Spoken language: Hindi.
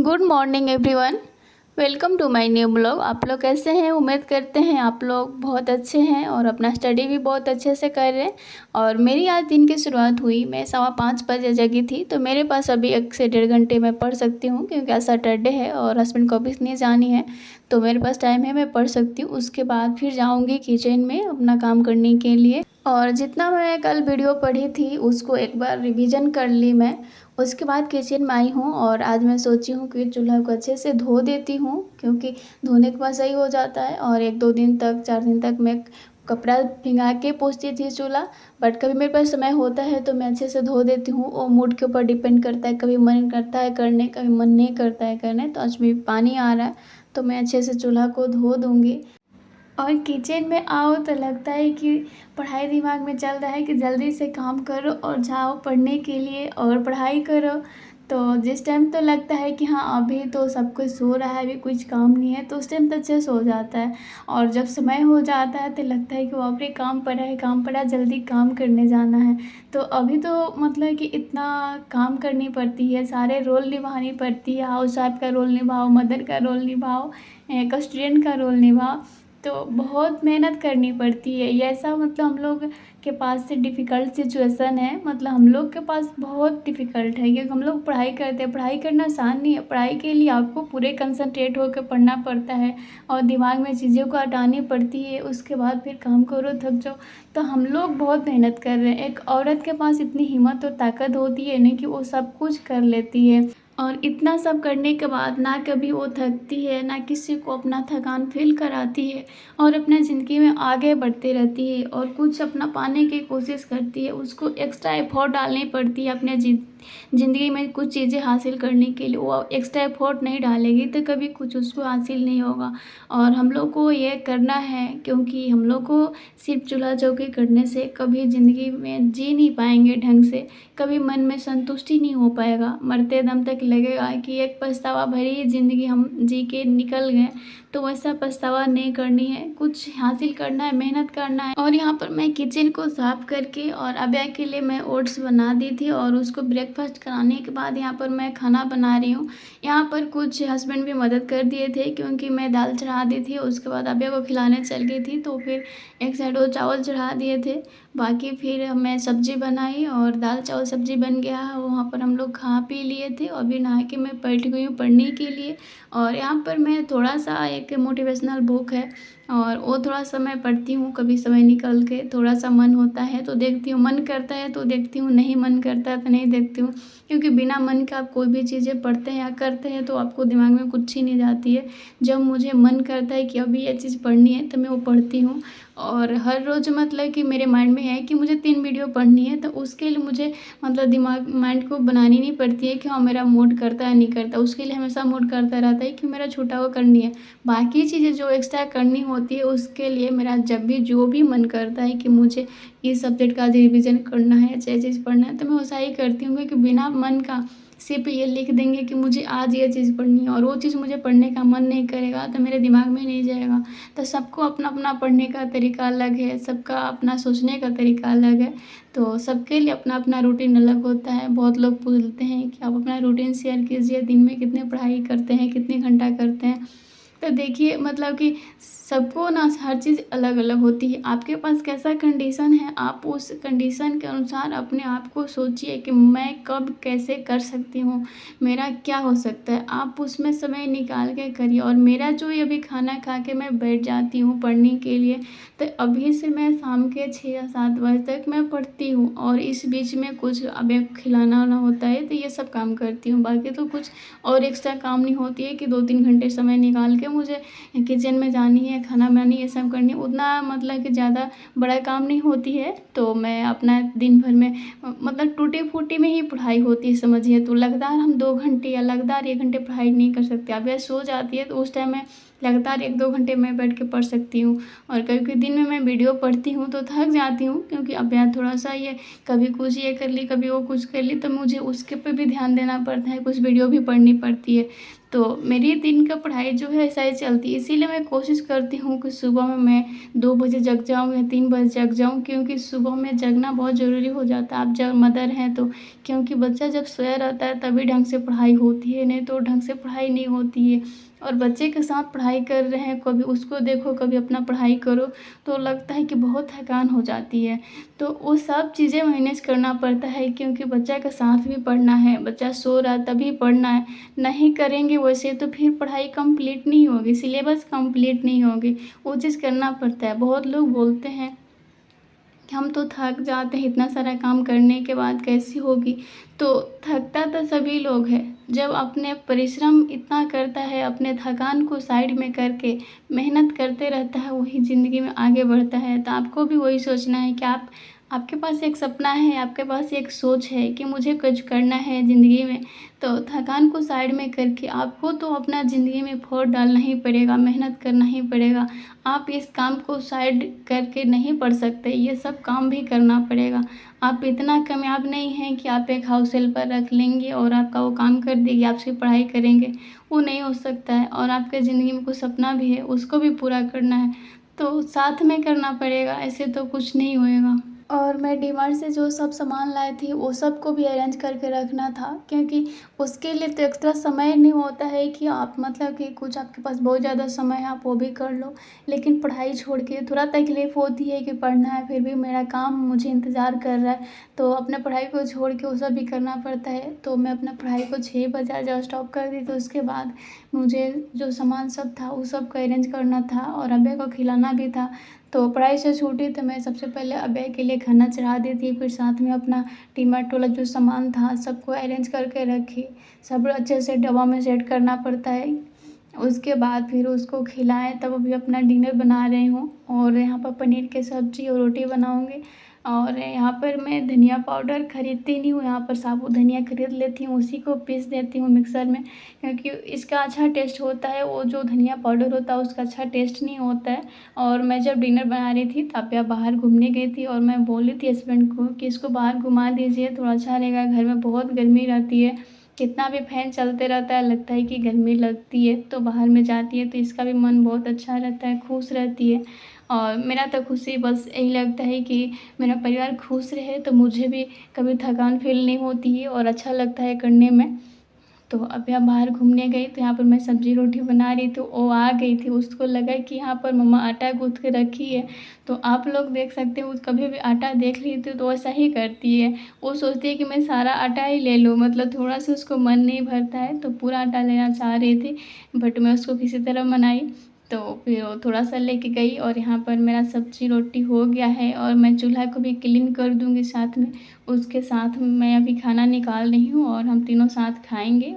Good morning everyone. Welcome to my new blog. आप लोग कैसे हैं? उम्मीद करते हैं आप लोग बहुत अच्छे हैं और अपना स्टडी भी बहुत अच्छे से कर रहे हैं। और मेरी आज दिन की शुरुआत हुई, मैं 5:15 बजे जगी थी, तो मेरे पास अभी 1 से 1.5 घंटे मैं पढ़ सकती हूँ, क्योंकि आज सैटरडे है और हस्बैंड को ऑफिस नहीं जानी है, तो मेरे पास टाइम है, मैं पढ़ सकती हूँ। उसके बाद फिर जाऊँगी किचन में अपना काम करने के लिए। और जितना मैं कल वीडियो पढ़ी थी उसको एक बार रिवीजन कर ली मैं। उसके बाद किचन में आई हूँ और आज मैं सोची हूँ कि चूल्हा को अच्छे से धो देती हूँ, क्योंकि धोने के बाद सही हो जाता है। और 1-2 दिन तक 4 दिन तक मैं कपड़ा भिंगा के पोंछती थी चूल्हा, बट कभी मेरे पास समय होता है तो मैं अच्छे से धो देती हूँ। वो मूड के ऊपर डिपेंड करता है, कभी मन करता है करने, कभी मन नहीं करता है करने। तो आज भी पानी आ रहा है तो मैं अच्छे से चूल्हा को धो दूँगी। और किचन में आओ तो लगता है कि पढ़ाई दिमाग में चल रहा है कि जल्दी से काम करो और जाओ पढ़ने के लिए और पढ़ाई करो। तो जिस टाइम तो लगता है कि हाँ अभी तो सब कुछ सो रहा है, अभी कुछ काम नहीं है, तो उस टाइम तो अच्छे से हो जाता है। और जब समय हो जाता है तो लगता है कि वो अभी काम पड़ा है, काम पड़ा, जल्दी काम करने जाना है। तो अभी तो मतलब कि इतना काम करनी पड़ती है, सारे रोल निभानी पड़ती है। हाउस वाइफ का रोल निभाओ, मदर का रोल निभाओ, एक स्टूडेंट का रोल निभाओ, तो बहुत मेहनत करनी पड़ती है। ये ऐसा मतलब हम लोग के पास से डिफ़िकल्ट सिचुएशन है, मतलब हम लोग के पास बहुत डिफ़िकल्ट है, क्योंकि हम लोग पढ़ाई करते हैं। पढ़ाई करना आसान नहीं है, पढ़ाई के लिए आपको पूरे कंसंट्रेट होकर पढ़ना पड़ता है और दिमाग में चीज़ों को हटानी पड़ती है। उसके बाद फिर काम करो, थक जाओ। तो हम लोग बहुत मेहनत कर रहे हैं। एक औरत के पास इतनी हिम्मत और ताकत होती है नहीं कि वो सब कुछ कर लेती है। और इतना सब करने के बाद ना कभी वो थकती है, ना किसी को अपना थकान फील कराती है, और अपने ज़िंदगी में आगे बढ़ती रहती है और कुछ अपना पाने की कोशिश करती है। उसको एक्स्ट्रा एफर्ट डालनी पड़ती है अपने ज़िंदगी में कुछ चीज़ें हासिल करने के लिए। वो एक्स्ट्रा एफर्ट नहीं डालेगी तो कभी कुछ उसको हासिल नहीं होगा। और हम लोग को ये करना है, क्योंकि हम लोग को सिर्फ चूल्हा चौकी करने से कभी ज़िंदगी में जी नहीं पाएंगे ढंग से, कभी मन में संतुष्टि नहीं हो पाएगा। मरते दम तक लगेगा कि एक पछतावा भरी ज़िंदगी हम जी के निकल गए। तो वैसा पछतावा नहीं करनी है, कुछ हासिल करना है, मेहनत करना है। और यहाँ पर मैं किचन को साफ करके और अभय के लिए मैं ओट्स बना दी थी, और उसको ब्रेकफास्ट कराने के बाद यहाँ पर मैं खाना बना रही हूँ। यहाँ पर कुछ हस्बैंड भी मदद कर दिए थे, क्योंकि मैं दाल चढ़ा दी थी, उसके बाद अभय को खिलाने चल गई थी, तो फिर एक साइड वो चावल चढ़ा दिए थे। बाकी फिर मैं सब्ज़ी बनाई और दाल चावल सब्ज़ी बन गया। वहाँ पर हम लोग खा पी लिए थे, और अभी नहा के मैं बैठ गई हूँ पढ़ने के लिए। और यहाँ पर मैं थोड़ा सा एक मोटिवेशनल बुक है और वो थोड़ा सा मैं पढ़ती हूँ, कभी समय निकल के। थोड़ा सा मन होता है तो देखती हूँ, मन करता है तो देखती हूँ, नहीं मन करता है तो नहीं देखती हूँ। क्योंकि बिना मन के आप कोई भी चीज़ें पढ़ते हैं या करते हैं तो आपको दिमाग में कुछ ही नहीं जाती है। जब मुझे मन करता है कि अभी ये चीज़ पढ़नी है तो मैं वो पढ़ती हूँ। और हर रोज़ मतलब कि मेरे माइंड में है कि मुझे 3 वीडियो पढ़नी है, तो उसके लिए मुझे मतलब दिमाग माइंड को बनानी नहीं पड़ती है कि हाँ मेरा मूड करता है नहीं करता। उसके लिए हमेशा मूड करता रहता है कि मेरा छूटा हुआ करनी है। बाकी चीज़ें जो एक्स्ट्रा करनी होती है उसके लिए मेरा जब भी जो भी मन करता है कि मुझे इस सब्जेक्ट का रिविज़न करना है, चाहे चीज़ पढ़ना है, तो मैं वैसा ही करती हूँ। क्योंकि बिना मन का सिर्फ ये लिख देंगे कि मुझे आज ये चीज़ पढ़नी है और वो चीज़ मुझे पढ़ने का मन नहीं करेगा तो मेरे दिमाग में नहीं जाएगा। तो सबको अपना अपना पढ़ने का तरीका अलग है, सबका अपना सोचने का तरीका अलग है। तो सबके लिए अपना अपना रूटीन अलग होता है। बहुत लोग बोलते हैं कि आप अपना रूटीन शेयर कीजिए, दिन में कितने पढ़ाई करते हैं, कितने घंटा करते हैं। तो देखिए मतलब कि सबको ना हर चीज़ अलग अलग होती है। आपके पास कैसा कंडीशन है, आप उस कंडीशन के अनुसार अपने आप को सोचिए कि मैं कब कैसे कर सकती हूँ, मेरा क्या हो सकता है, आप उसमें समय निकाल के करिए। और मेरा जो ये अभी खाना खा के मैं बैठ जाती हूँ पढ़ने के लिए, तो अभी से मैं शाम के 6 या 7 बजे तक मैं पढ़ती हूँ। और इस बीच में कुछ अभी खिलाना वाना होता है तो ये सब काम करती हूँ। बाकी तो कुछ और एक्स्ट्रा काम नहीं होती है कि 2-3 घंटे समय निकाल के मुझे किचन में जानी है, खाना बनानी है, ये सब करनी है। उतना मतलब कि ज़्यादा बड़ा काम नहीं होती है। तो मैं अपना दिन भर में मतलब टूटी-फूटी में ही पढ़ाई होती है समझिए। तो लगातार हम 2 घंटे या लगातार 1 घंटे पढ़ाई नहीं कर सकते। अब यह सो जाती है तो उस टाइम मैं लगातार 1-2 घंटे मैं बैठ के पढ़ सकती हूँ। और कभी-कभी दिन में मैं वीडियो पढ़ती हूँ तो थक जाती हूँ, क्योंकि अब यार थोड़ा-सा ये कभी कुछ ये कर ली, कभी वो कुछ कर ली, तो मुझे उसके पे भी ध्यान देना पड़ता है, कुछ वीडियो भी पढ़नी पड़ती है। तो मेरी दिन का पढ़ाई जो है ऐसा ही चलती है, इसीलिए मैं कोशिश करती हूँ कि सुबह में मैं 2 बजे जग जाऊँ या 3 बजे जग जाऊँ, क्योंकि सुबह में जगना बहुत ज़रूरी हो जाता है। आप जब मदर हैं तो, क्योंकि बच्चा जब सोया रहता है तभी ढंग से पढ़ाई होती है, नहीं तो ढंग से पढ़ाई नहीं होती है। और बच्चे के साथ पढ़ाई कर रहे हैं, कभी उसको देखो, कभी अपना पढ़ाई करो, तो लगता है कि बहुत थकान हो जाती है। तो वो सब चीज़ें मैनेज करना पड़ता है, क्योंकि बच्चा के साथ भी पढ़ना है, बच्चा सो रहा है तभी पढ़ना है। नहीं करेंगे वैसे तो फिर पढ़ाई कंप्लीट नहीं होगी, सिलेबस कंप्लीट नहीं होगी, वो चीज़ करना पड़ता है। बहुत लोग बोलते हैं कि हम तो थक जाते हैं, इतना सारा काम करने के बाद कैसी होगी? तो थकता तो सभी लोग हैं। जब अपने परिश्रम इतना करता है, अपने थकान को साइड में करके मेहनत करते रहता है, वही ज़िंदगी में आगे बढ़ता है। तो आपको भी वही सोचना है कि आपके पास एक सपना है, आपके पास एक सोच है कि मुझे कुछ करना है ज़िंदगी में, तो थकान को साइड में करके आपको तो अपना ज़िंदगी में एफ़र्ट डालना ही पड़ेगा, मेहनत करना ही पड़ेगा। आप इस काम को साइड करके नहीं पढ़ सकते, ये सब काम भी करना पड़ेगा। आप इतना कामयाब नहीं हैं कि आप एक हाउस हेल्पर रख लेंगे और आपका वो काम कर देगी, आप सिर्फ पढ़ाई करेंगे, वो नहीं हो सकता है। और आपके ज़िंदगी में कुछ सपना भी है, उसको भी पूरा करना है, तो साथ में करना पड़ेगा, ऐसे तो कुछ नहीं होएगा। और मैं डीमार्ट से जो सब सामान लाई थी, वो सब को भी अरेंज करके रखना था, क्योंकि उसके लिए तो एक्स्ट्रा समय नहीं होता है कि आप मतलब कि कुछ आपके पास बहुत ज़्यादा समय है, आप वो भी कर लो। लेकिन पढ़ाई छोड़ के थोड़ा तकलीफ़ होती है कि पढ़ना है, फिर भी मेरा काम मुझे इंतज़ार कर रहा है, तो अपने पढ़ाई को छोड़ के वो सब भी करना पड़ता है। तो मैं अपना पढ़ाई को 6 बजे जब स्टॉप कर दी, तो उसके बाद मुझे जो सामान सब था, वो सब को अरेंज करना था और अब्बे को खिलाना भी था। तो पढ़ाई से छूटी तो मैं सबसे पहले अब्बे के लिए खाना चढ़ा दी थी, फिर साथ में अपना डीमार्ट वाला जो सामान था सबको अरेंज करके रखी। सब अच्छे से डब्बा में सेट करना पड़ता है। उसके बाद फिर उसको खिलाएँ, तब अभी अपना डिनर बना रही हूँ और यहाँ पर पनीर की सब्ज़ी और रोटी बनाऊँगी। और यहाँ पर मैं धनिया पाउडर खरीदती नहीं हूँ, यहाँ पर साबुत धनिया खरीद लेती हूँ, उसी को पीस देती हूँ मिक्सर में, क्योंकि इसका अच्छा टेस्ट होता है। वो जो धनिया पाउडर होता है उसका अच्छा टेस्ट नहीं होता है। और मैं जब डिनर बना रही थी तब मैं बाहर घूमने गई थी और मैं बोली थी हस्बैंड को कि इसको बाहर घुमा दीजिए, थोड़ा अच्छा रहेगा, घर में बहुत गर्मी रहती है, कितना भी फैन चलते रहता है, लगता है कि गर्मी लगती है। तो बाहर में जाती है तो इसका भी मन बहुत अच्छा रहता है, खुश रहती है। और मेरा तो खुशी बस यही लगता है कि मेरा परिवार खुश रहे, तो मुझे भी कभी थकान फ़ील नहीं होती है और अच्छा लगता है करने में। तो अभी हम बाहर घूमने गई तो यहाँ पर मैं सब्ज़ी रोटी बना रही थी, वो आ गई थी, उसको लगा कि यहाँ पर मम्मा आटा गूँथ के रखी है। तो आप लोग देख सकते हो, कभी भी आटा देख लेती हो तो ऐसा ही करती है। वो सोचती है कि मैं सारा आटा ही ले लूँ, मतलब थोड़ा सा उसको मन नहीं भरता है, तो पूरा आटा लेना चाह रही थी, बट मैं उसको किसी तरह मनाई। तो फिर वो थोड़ा-सा लेके गई और यहाँ पर मेरा सब्ज़ी रोटी हो गया है और मैं चूल्हा को भी क्लीन कर दूँगी साथ में। उसके साथ मैं अभी खाना निकाल रही हूँ और हम तीनों साथ खाएँगे।